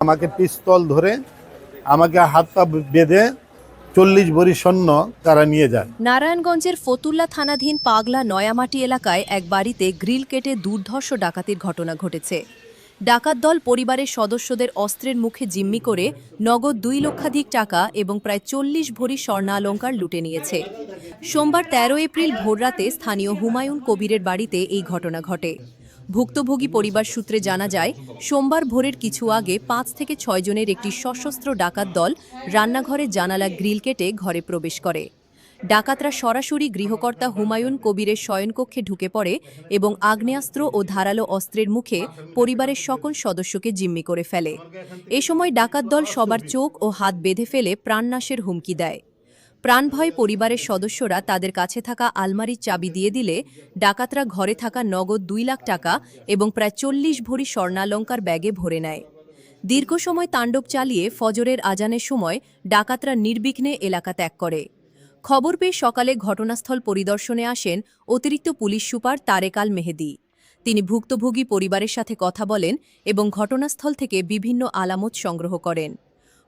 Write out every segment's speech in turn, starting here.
আমাকে পিস্তল ধরে আমাকে হাত পা বেঁধে 40 ভরি স্বর্ণ তারা নিয়ে যায়। নারায়ণগঞ্জের ফতুল্লা থানাধীন পাগলা নয়ামাটি এলাকায় এক বাড়িতে গ্রিল কেটে দুর্ধর্ষ ডাকাতির ঘটনা ঘটেছে। ডাকাত দল পরিবারের সদস্যদের অস্ত্রের মুখে জিম্মি করে নগদ 2 লক্ষাধিক টাকা এবং প্রায় 40 ভরি স্বর্ণালংকার লুটে নিয়েছে। সোমবার 13 এপ্রিল ভোররাতে স্থানীয় হুমায়ুন কবিরের বাড়িতে এই ঘটনা ঘটে। ভুক্তভোগী পরিবার সূত্রে জানা যায়, সোমবার ভোরের কিছু আগে 5 থেকে 6 জনের একটি সশস্ত্র ডাকাত দল রান্নাঘরে জানালা গ্রিল কেটে ঘরে প্রবেশ করে। ডাকাতরা সরাসরি গৃহকর্তা হুমায়ুন কবিরের শয়নকক্ষে ঢুকে পড়ে এবং আগ্নেয়াস্ত্র ও ধারালো অস্ত্রের মুখে পরিবারের সকল সদস্যকে জিম্মি করে ফেলে। এ সময় ডাকাত দল সবার চোখ ও হাত বেঁধে ফেলে প্রাণনাশের হুমকি দেয়। প্রাণভয়ে পরিবারের সদস্যরা তাদের কাছে থাকা আলমারির চাবি দিয়ে দিলে ডাকাতরা ঘরে থাকা নগদ 2 লাখ টাকা এবং প্রায় 40 ভরি স্বর্ণালংকার ব্যাগে ভরে নেয়। দীর্ঘ সময় তাণ্ডব চালিয়ে ফজরের আজানের সময় ডাকাতরা নির্বিঘ্নে এলাকা ত্যাগ করে। খবর পেয়ে সকালে ঘটনাস্থল পরিদর্শনে আসেন অতিরিক্ত পুলিশ সুপার তারেক আল মেহেদি। তিনি ভুক্তভোগী পরিবারের সাথে কথা বলেন এবং ঘটনাস্থল থেকে বিভিন্ন আলামত সংগ্রহ করেন।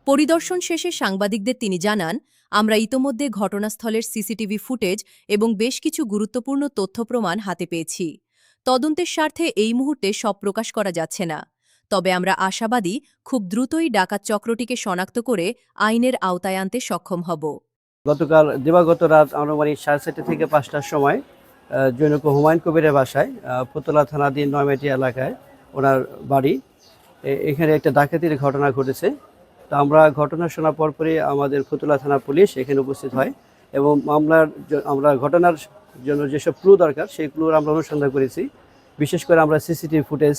পরিদর্শন শেষে সাংবাদিকদের তিনি জানান, আমরা ইতোমধ্যে ঘটনাস্থলের সিসিটিভি ফুটেজ এবং বেশ কিছু গুরুত্বপূর্ণ তথ্যপ্রমাণ হাতে পেয়েছি। তদন্তের স্বার্থে এই মুহূর্তে সব প্রকাশ করা যাচ্ছে না, তবে আমরা আশাবাদী খুব দ্রুতই ডাকাত চক্রটিকে শনাক্ত করে আইনের আওতায় আনতে সক্ষম হব। গতকাল দিবাগত রাত আনুমানিক 4:30 থেকে 5টার সময় জৈনক হুমায়ুন কবিরের বাসায় ফতুল্লা থানাধীন নয়মাটি এলাকায় ওনার বাড়ি, এখানে একটা ডাকাতির ঘটনা ঘটেছে। তো আমরা ঘটনা শোনার পরপরই আমাদের ফতুল্লা থানা পুলিশ এখানে উপস্থিত হয় এবং আমরা ঘটনার জন্য যেসব ক্লু দরকার সেই ক্লুর আমরা অনুসন্ধান করেছি। বিশেষ করে আমরা সিসিটিভি ফুটেজ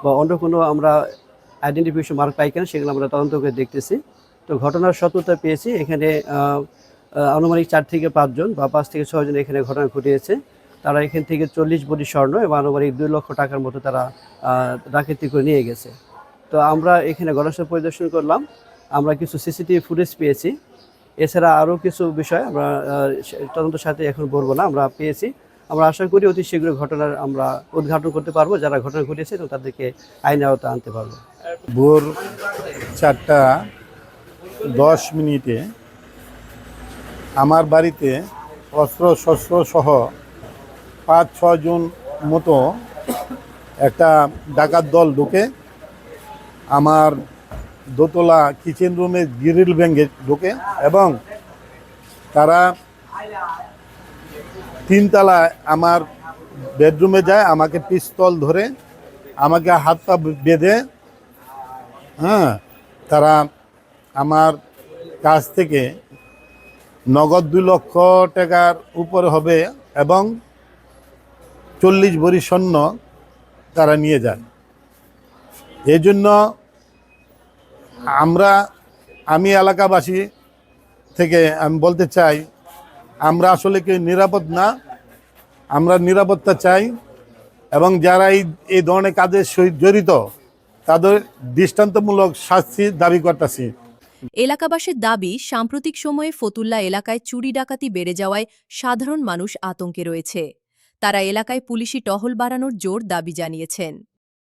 বা অন্য কোনো আমরা আইডেন্টিফিকেশন মার্ক পাই কিনা সেগুলো আমরা তদন্ত করে দেখতেছি। তো ঘটনার সত্যতা পেয়েছি। এখানে আনুমানিক 4 থেকে 5 জন বা 5 থেকে 6 জন এখানে ঘটনা ঘটিয়েছে। তারা এখান থেকে 40 ভরি স্বর্ণ এবং আনুমানিক 2 লক্ষ টাকার মতো তারা ডাকাতি করে নিয়ে গেছে। তো আমরা এখানে ঘটনাস্থল পরিদর্শন করলাম, আমরা কিছু সিসিটিভি ফুটেজ পেয়েছি। এছাড়া আরও কিছু বিষয় আমরা তদন্তের সাথে এখন বলবো না, আমরা পেয়েছি। আমরা আশা করি অতি শীঘ্র ঘটনার আমরা উদ্ঘাটন করতে পারবো, যারা ঘটনা ঘটিয়েছে এবং তাদেরকে আইনের আওতায় আনতে পারবো। ভোর 4:10 আমার বাড়িতে অস্ত্র শস্ত্র সহ 5-6 জন মতো একটা ডাকাত দল ঢুকে আমার দোতলা কিচেন রুমে গ্রিল ভেঙে ঢুকে এবং তারা 3 তলায় আমার বেডরুমে যায়, আমাকে পিস্তল ধরে আমাকে হাত পা বেঁধে তারা আমার কাছ থেকে নগদ 2 লক্ষ টাকার উপরে হবে এবং 40 ভরি স্বর্ণ তারা নিয়ে যায়। এই জন্য আমি এলাকাবাসী থেকে আমি বলতে চাই, আমরা আসলে কি নিরাপদ না, আমরা নিরাপত্তা চাই এবং যারা এই ধরনের কাজের সহিত জড়িত তাদের দৃষ্টান্তমূলক শাস্তি দাবি করতেছি। এলাকাবাসীর দাবি, সাম্প্রতিক সময়ে ফতুল্লা এলাকায় চুরি ডাকাতি বেড়ে যাওয়ায় সাধারণ মানুষ আতঙ্কে রয়েছে। তারা এলাকায় পুলিশি টহল বাড়ানোর জোর দাবি জানিয়েছেন।